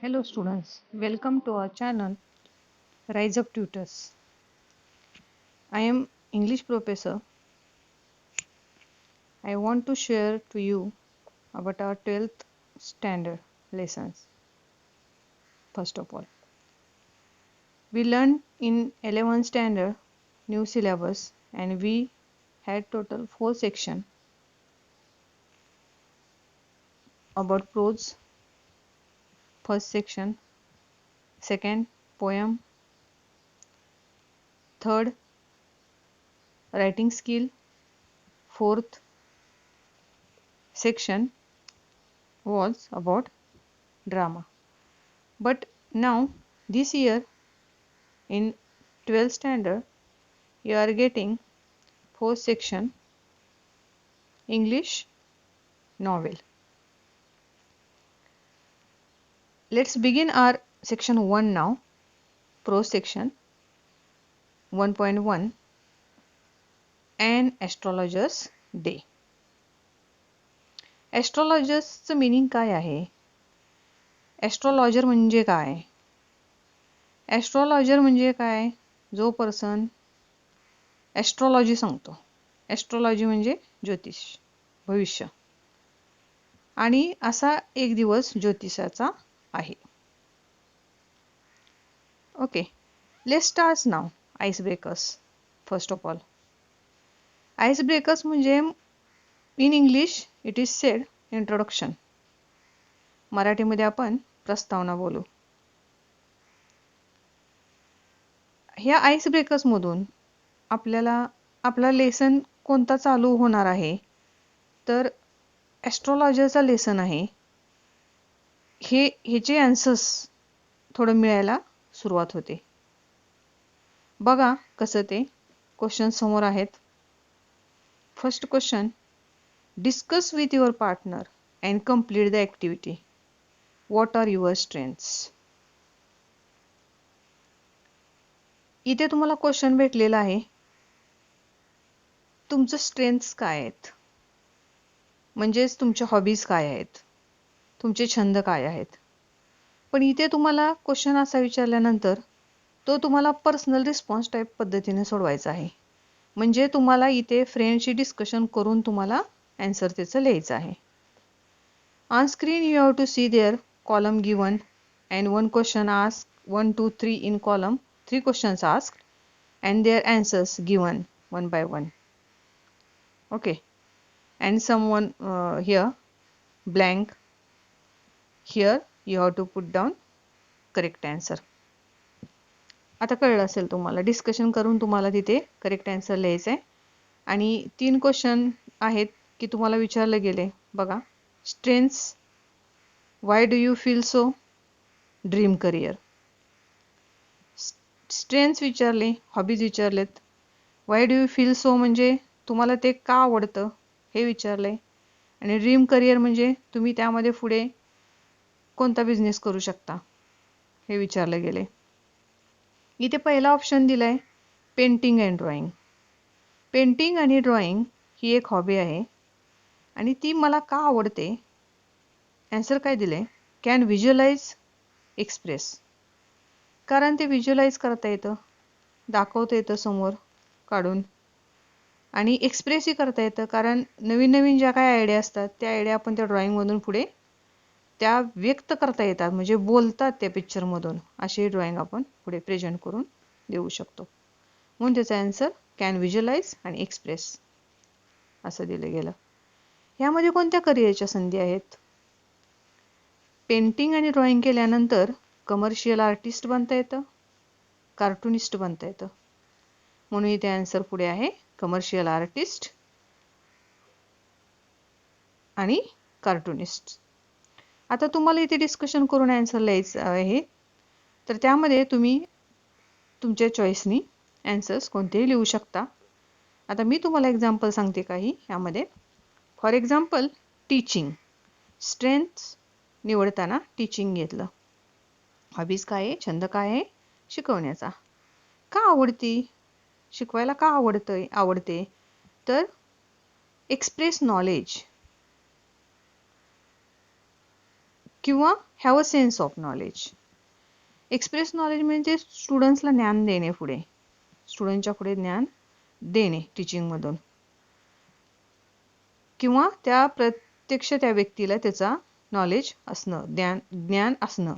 Hello students, welcome to our channel Rise Up Tutors. I am English professor. I want to share to you about our 12th standard lessons. First of all, we learned in 11th standard new syllabus and we had total 4 sections about prose, first section, second poem, third writing skill, fourth section was about drama. But now this year in 12th standard you are getting fourth section English novel. Let's begin our section 1 now, prose section 1.1 An Astrologer's Day. Astrologerचं meaning काय आहे? Astrologer म्हणजे काय? Astrologer म्हणजे काय? जो person astrology सांगतो. Astrology म्हणजे ज्योतिष, भविष्य. आणि असा एक दिवस ज्योतिषाचा आहे. Okay, let's start now. Ice breakers. First of all, ice breakers म्हणजे in English it is said introduction. मराठीमध्ये आपण प्रस्तावना बोलू. ह्या आइस ब्रेकर्समधून आपल्याला आपला लेसन कोणता चालू होणार आहे, तर ॲस्ट्रॉलॉजरचा लेसन आहे. ह्याचे आन्सर्स थोडं मिळायला सुरुवात होते. बघा कसं ते. क्वेश्चन समोर आहेत. First question, discuss with your partner and complete the activity. What are your strengths? इथे तुम्हाला क्वेश्चन भेटलेला आहे, तुमचं स्ट्रेंथ्स काय आहेत, म्हणजेच तुमच्या हॉबीज काय आहेत, तुमचे छंद काय आहेत. पण इथे तुम्हाला क्वेश्चन असा विचारल्यानंतर तो तुम्हाला पर्सनल रिस्पॉन्स टाईप पद्धतीने सोडवायचा आहे. म्हणजे तुम्हाला इथे फ्रेंडशी डिस्कशन करून तुम्हाला आन्सर त्याचं लिहायचं आहे. On screen you have to see there column given and one question ask 1, 2, 3 in column, 3 questions asked and their answers given one by one. Okay, and someone here blank. Here you have to put down correct answer. आता कळलं असेल तुम्हाला, discussion करून तुम्हाला तिथे correct answer लिहायचं आहे. आणि 3 क्वेश्चन आहेत की तुम्हाला विचारले गेले. बघा, strengths, why do you feel so, dream career. Strengths विचारले, हॉबीज विचारलेत. Why do you feel so म्हणजे तुम्हाला ते का आवडतं हे विचारले. आणि ड्रीम करिअर म्हणजे तुम्ही त्यामध्ये पुढे कोणता बिझनेस करू शकता हे विचारले गेले. इथे पहिला ऑप्शन दिलाय पेंटिंग अँड ड्रॉइंग. पेंटिंग आणि ड्रॉइंग ही एक हॉबी आहे आणि ती मला का आवडते. आन्सर काय दिले, कॅन व्हिज्युअलाइज, एक्सप्रेस. कारण ते व्हिज्युअलाइज करता येतं, दाखवता येतं समोर काढून, आणि एक्सप्रेसही करता येतं. कारण नवीन नवीन ज्या काही आयडिया असतात त्या आयडिया आपण त्या ड्रॉइंगमधून पुढे त्या व्यक्त करता येतात, म्हणजे बोलतात त्या पिक्चरमधून. अशी ड्रॉइंग आपण पुढे प्रेझेंट करून देऊ शकतो. म्हणून त्याचा आन्सर कॅन व्हिज्युअलाइज आणि एक्सप्रेस असं दिलं गेलं. ह्यामध्ये कोणत्या करिअरच्या संधी आहेत. पेंटिंग आणि ड्रॉइंग केल्यानंतर कमर्शियल आर्टिस्ट बनता येतं, कार्टूनिस्ट बनता येतं. म्हणून इथे आन्सर पुढे आहे कमर्शियल आर्टिस्ट आणि कार्टूनिस्ट. आता तुम्हाला इथे डिस्कशन करून आन्सर लिहायचं आहे, तर त्यामध्ये तुम्ही तुमच्या चॉईसनी आन्सर्स कोणतेही लिहू शकता. आता मी तुम्हाला एक्झाम्पल सांगते काही यामध्ये. For example, teaching. स्ट्रेंथ्स निवडताना टीचिंग घेतलं. हॉबीज काय आहे, छंद काय आहे, शिकवण्याचा. का आवडती, शिकवायला का आवडते, तर एक्सप्रेस नॉलेज, किंवा have a sense of knowledge. Express knowledge म्हणजे स्टुडंट्सला ज्ञान देणे, स्टुडंटच्या पुढे ज्ञान देणे टीचिंगमधून, किंवा प्रत्यक्ष त्या व्यक्तीला त्याचा नॉलेज असणं, ज्ञान असणं,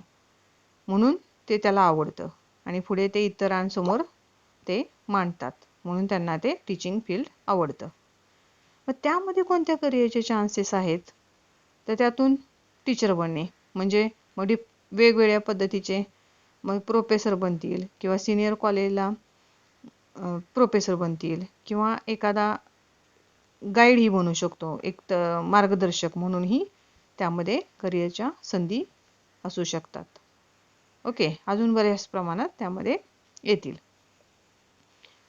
म्हणून ते त्याला आवडतं आणि पुढे ते इतरांसमोर ते मांडतात, म्हणून त्यांना ते टीचिंग फील्ड आवडतं. मग त्यामध्ये कोणत्या करिअरचे चान्सेस आहेत? तर त्यातून टीचर बनणे, म्हणजे मग वेगवेगळ्या पद्धतीचे मग प्रोफेसर बनतील किंवा सिनियर कॉलेजला प्रोफेसर बनतील, किंवा एखादा गाईडही बनू शकतो, एक मार्गदर्शक म्हणूनही त्यामध्ये करिअरच्या संधी असू शकतात. ओके, अजून बऱ्याच प्रमाणात त्यामध्ये येतील.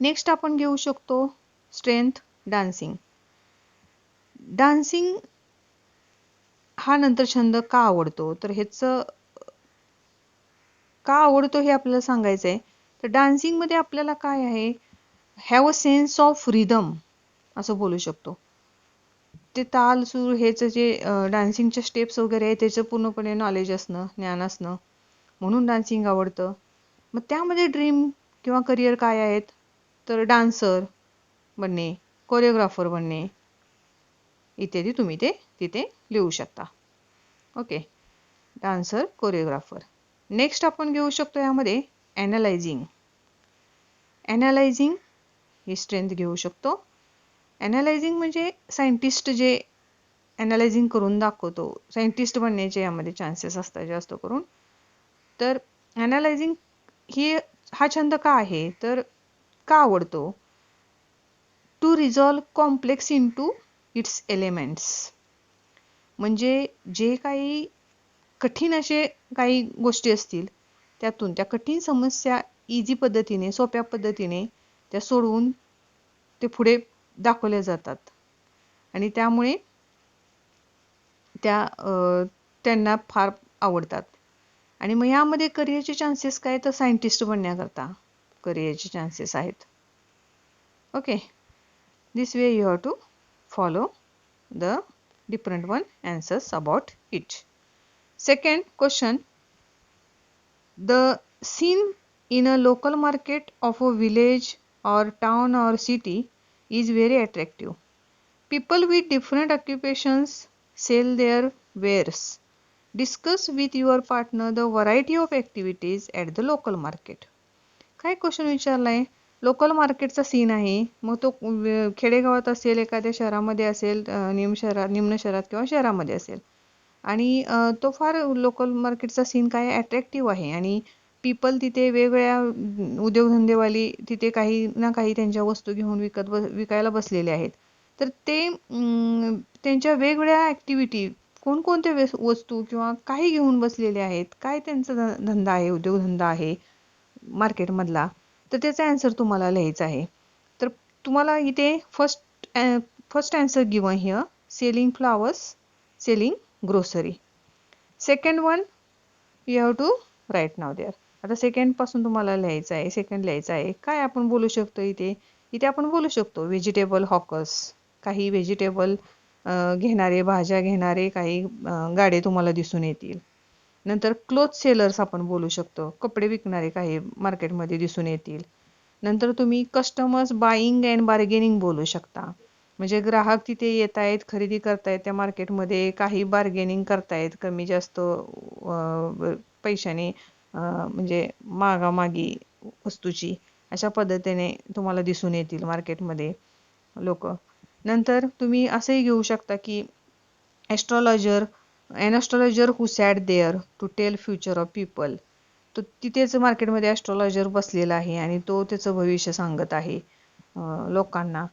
नेक्स्ट आपण घेऊ शकतो स्ट्रेंथ डान्सिंग. डान्सिंग हा नंतर छंद का आवडतो, तर ह्याचं का आवडतो हे आपल्याला सांगायचं आहे. तर डान्सिंगमध्ये आपल्याला काय आहे, have a sense of rhythm असं बोलू शकतो. ते ताल सूर हेच जे डान्सिंगचे स्टेप्स वगैरे आहे त्याचं पूर्णपणे नॉलेज असणं, ज्ञान असणं, म्हणून डान्सिंग आवडतं. मग त्यामध्ये ड्रीम किंवा करिअर काय आहेत, तर डान्सर बनणे, कोरिओग्राफर बनणे इत्यादी तुम्ही ते तिथे लिहू शकता. Okay, dancer, choreographer. नेक्स्ट आपण घेऊ शकतो यामध्ये ॲनालायझिंग. ॲनालायझिंग ही स्ट्रेंथ घेऊ शकतो. ॲनालायझिंग म्हणजे सायंटिस्ट जे ॲनालायझिंग करून दाखवतो, सायंटिस्ट बनण्याचे यामध्ये चान्सेस असतात जास्त करून. तर ॲनालायझिंग हा छंद का आहे, तर का आवडतो, to resolve complex into its elements. म्हणजे जे काही कठीण असे काही गोष्टी असतील त्यातून त्या कठीण समस्या इझी पद्धतीने, सोप्या पद्धतीने त्या सोडवून ते पुढे दाखवल्या जातात आणि त्यामुळे त्यांना फार आवडतात. आणि मग यामध्ये करिअरचे चान्सेस काय, तर सायंटिस्ट बनण्याकरता करिअरचे चान्सेस आहेत. Okay, this way you have to follow the different one answers about it. Second question, the scene in a local market of a village or town or city is very attractive. People with different occupations sell their wares. Discuss with your partner the variety of activities at the local market. काय question विचारलाय, local मार्केटचा scene आहे, मग तो खेडेगावात असेल, एखाद्या शहरामध्ये असेल, निम्न शहरात किंवा शहरामध्ये असेल, आणि तो फार लोकल मार्केटचा सीन काय अट्रॅक्टिव्ह आहे आणि पीपल तिथे वेगवेगळ्या उद्योगधंदेवाली तिथे काही ना काही त्यांच्या वस्तू घेऊन विकायला बसलेले आहेत. तर ते त्यांच्या वेगवेगळ्या ॲक्टिव्हिटी, कोणकोणत्या वस्तू किंवा काही घेऊन बसलेले आहेत, काय त्यांचा धंदा आहे, उद्योगधंदा आहे मार्केटमधला, तर त्याचा आन्सर तुम्हाला लिहायचा आहे. तर तुम्हाला इथे first answer given here, selling flowers, selling grocery. Second one you have to write नाव देअर. आता सेकंड पासून तुम्हाला लिहायचं आहे, सेकंड लिहायचं आहे. काय आपण बोलू शकतो इथे आपण बोलू शकतो व्हेजिटेबल हॉकर्स, काही व्हेजिटेबल घेणारे, भाज्या घेणारे काही गाडे तुम्हाला दिसून येतील. नंतर क्लोथ सेलर्स आपण बोलू शकतो, कपडे विकणारे काही मार्केटमध्ये दिसून येतील. नंतर तुम्ही कस्टमर्स बाईंग अँड बार्गेनिंग बोलू शकता, म्हणजे ग्राहक तिथे येत आहेत, खरेदी करतायत त्या मार्केटमध्ये, काही बार्गेनिंग करतायत कमी जास्त पैशाने, म्हणजे मागामागी वस्तूची, अशा पद्धतीने तुम्हाला दिसून येतील मार्केटमध्ये लोक. नंतर तुम्ही असंही घेऊ शकता की astrologer, an astrologer who sat there to tell future of people. तो तिथेच मार्केटमध्ये ॲस्ट्रॉलॉजर बसलेला आहे आणि तो त्याचं भविष्य सांगत आहे लोकांना.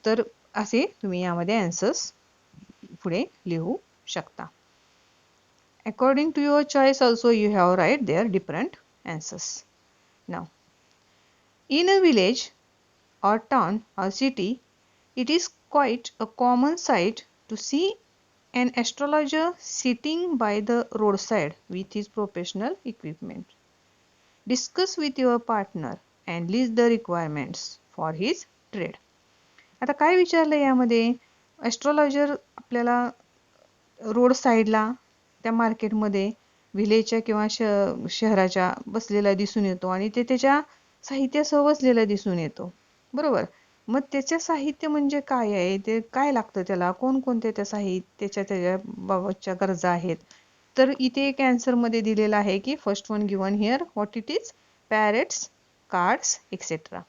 तर असे तुम्ही यामध्ये आन्सर्स पुढे लिहू शकता. According to your choice also you have write there different answers. नाव, in a village or town or city, it is quite a common sight to see an astrologer sitting by the roadside with his professional equipment. Discuss with your partner and list the requirements for his trade. आता काय विचारलं यामध्ये, astrologer आपल्याला road साईडला त्या मार्केटमध्ये व्हिलेजच्या किंवा शहराच्या बसलेला दिसून येतो आणि ते त्याच्या साहित्यासह बसलेला दिसून येतो, बरोबर. मग त्याच्या साहित्य म्हणजे काय आहे, ते काय लागतं त्याला, कोणकोणते त्या त्याच्या बाबतच्या गरजा आहेत. तर इथे एक मध्ये दिलेला आहे की first one given here, what it is, parrots, cards etcetera.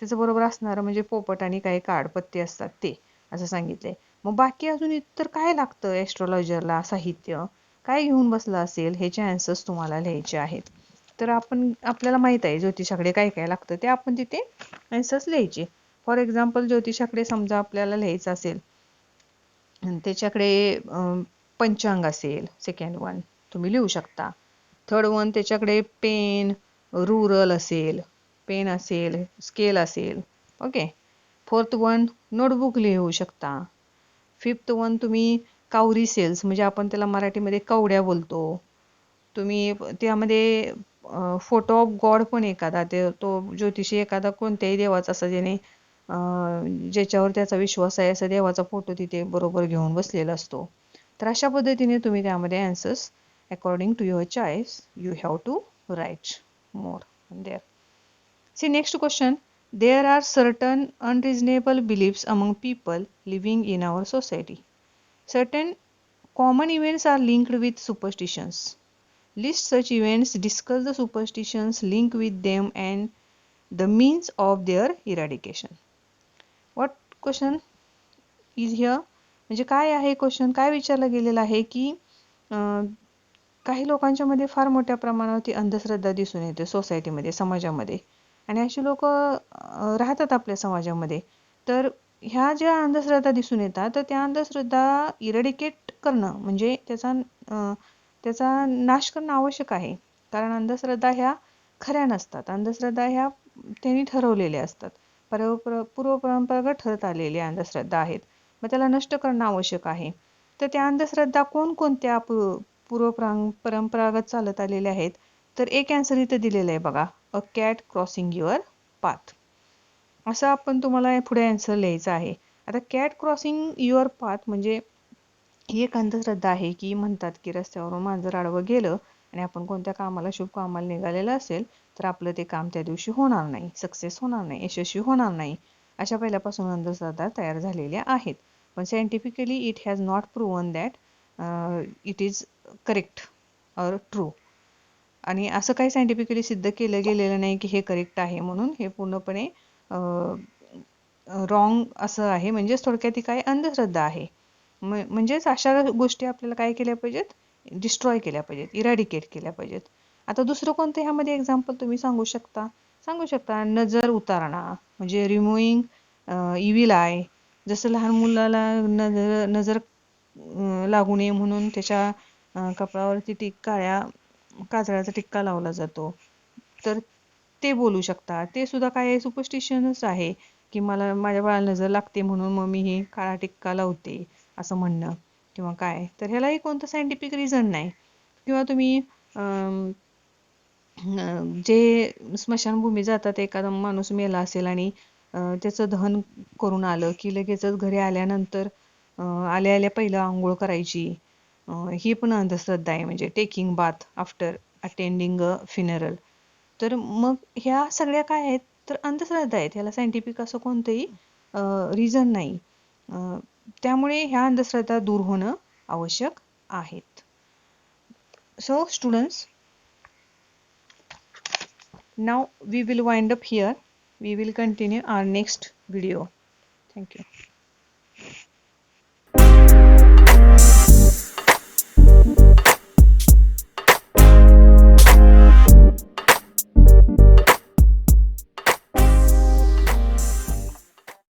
त्याचं बरोबर असणारं म्हणजे पोपट आणि काही कार्ड पत्ते असतात ते, असं सांगितलंय. मग बाकी अजून इतर काय लागतं ॲस्ट्रॉलॉजरला, साहित्य काय घेऊन बसला असेल, ह्याचे आन्सर्स तुम्हाला लिहायचे आहेत. तर आपल्याला माहित आहे ज्योतिषाकडे काय काय लागतं, ते आपण तिथे आन्सर्स लिहायचे. फॉर एक्झाम्पल ज्योतिषाकडे समजा आपल्याला लिहायचं असेल, त्याच्याकडे पंचांग असेल, सेकंड वन तुम्ही लिहू शकता. थर्ड वन त्याच्याकडे पेन, रुरल असेल, पेन असेल, स्केल असेल, ओके. फोर्थ वन नोटबुक लिहू शकता. फिफ्थ वन तुम्ही काउरी सेल्स, म्हणजे आपण त्याला मराठीमध्ये कवड्या बोलतो, तुम्ही त्यामध्ये फोटो ऑफ गॉड पण एखादा, तो ज्योतिषी एखादा कोणत्याही देवाचा असा ज्याच्यावर त्याचा विश्वास आहे असा देवाचा फोटो तिथे बरोबर घेऊन बसलेला असतो. तर अशा पद्धतीने तुम्ही त्यामध्ये answers according to your choice you have to write more there. See next question. There are certain unreasonable beliefs among people living in our society. Certain common events are linked with superstitions. List such events, discuss the superstitions linked with them and the means of their eradication. What question is here? म्हणजे काय आहे question, काय विचारलं गेलेलं आहे की काही लोकांच्या मध्ये फार मोठ्या प्रमाणावरती अंधश्रद्धा दिसून येते सोसायटीमध्ये, समाजामध्ये, आणि अशी लोक राहतात आपल्या समाजामध्ये. तर ह्या ज्या अंधश्रद्धा दिसून येतात, तर त्या अंधश्रद्धा इरेडिकेट करणं म्हणजे त्याचा नाश करणं आवश्यक आहे. कारण अंधश्रद्धा ह्या खऱ्या नसतात, अंधश्रद्धा ह्या त्यांनी ठरवलेल्या असतात, पूर्वपरंपरागत ठरत आलेल्या अंधश्रद्धा आहेत. मग त्याला नष्ट करणं आवश्यक आहे. तर त्या अंधश्रद्धा कोणकोणत्या परंपरागत चालत आलेल्या आहेत, तर एक आन्सर इथं दिलेलं आहे बघा, a cat crossing your path. असं आपण तुम्हाला पुढे आन्सर लिहायचं आहे. आता कॅट क्रॉसिंग युअर पाथ म्हणजे ही एक अंधश्रद्धा आहे की म्हणतात की रस्त्यावरून मांजर आडवं गेलं आणि आपण कोणत्या कामाला, शुभ कामाला निघालेलं असेल, तर आपलं ते काम त्या दिवशी होणार नाही, सक्सेस होणार नाही, यशस्वी होणार नाही. अशा पहिल्यापासून अंधश्रद्धा तयार झालेल्या आहेत. पण scientifically it has not proven that it is correct or true. आणि असं काही सायंटिफिकली सिद्ध केलं गेलेलं नाही की हे करेक्ट आहे म्हणून, हे पूर्णपणे रॉंग असं आहे. म्हणजेच थोडक्यात ती काय अंधश्रद्धा आहे. म्हणजेच अशा गोष्टी आपल्याला काय केल्या पाहिजेत, डिस्ट्रॉय केल्या पाहिजेत, इरॅडिकेट केल्या पाहिजेत. आता दुसरं कोणतं ह्यामध्ये एक्झाम्पल तुम्ही सांगू शकता. नजर उतारणा म्हणजे रिमूव्हिंग इव्हिल आय. जसं लहान मुलाला नजर लागू नये म्हणून त्याच्या कपाळावरती काळ्या काजळाचा टिक्का लावला जातो, तर ते बोलू शकता. ते सुद्धा काय सुपरस्टिशनच आहे की माझ्या बाळाला नजर लागते म्हणून मग मी हे काळा टिक्का लावते असं म्हणणं किंवा काय. तर ह्यालाही कोणतं सायंटिफिक रिझन नाही. किंवा तुम्ही जे स्मशानभूमी जातात, एखादा माणूस मेला असेल आणि त्याचं दहन करून आलं की लगेचच घरी आल्यानंतर आल्या पहिलं आंघोळ करायची, ही पण अंधश्रद्धा आहे. म्हणजे टेकिंग बाथ आफ्टर अटेंडिंग अ फ्युनरल. तर मग ह्या सगळ्या काय आहेत, तर अंधश्रद्धा आहेत. ह्याला सायंटिफिक असं कोणतंही रिझन नाही. त्यामुळे ह्या अंधश्रद्धा दूर होणं आवश्यक आहेत. So students, now we will wind up here. We will continue our next video. Thank you.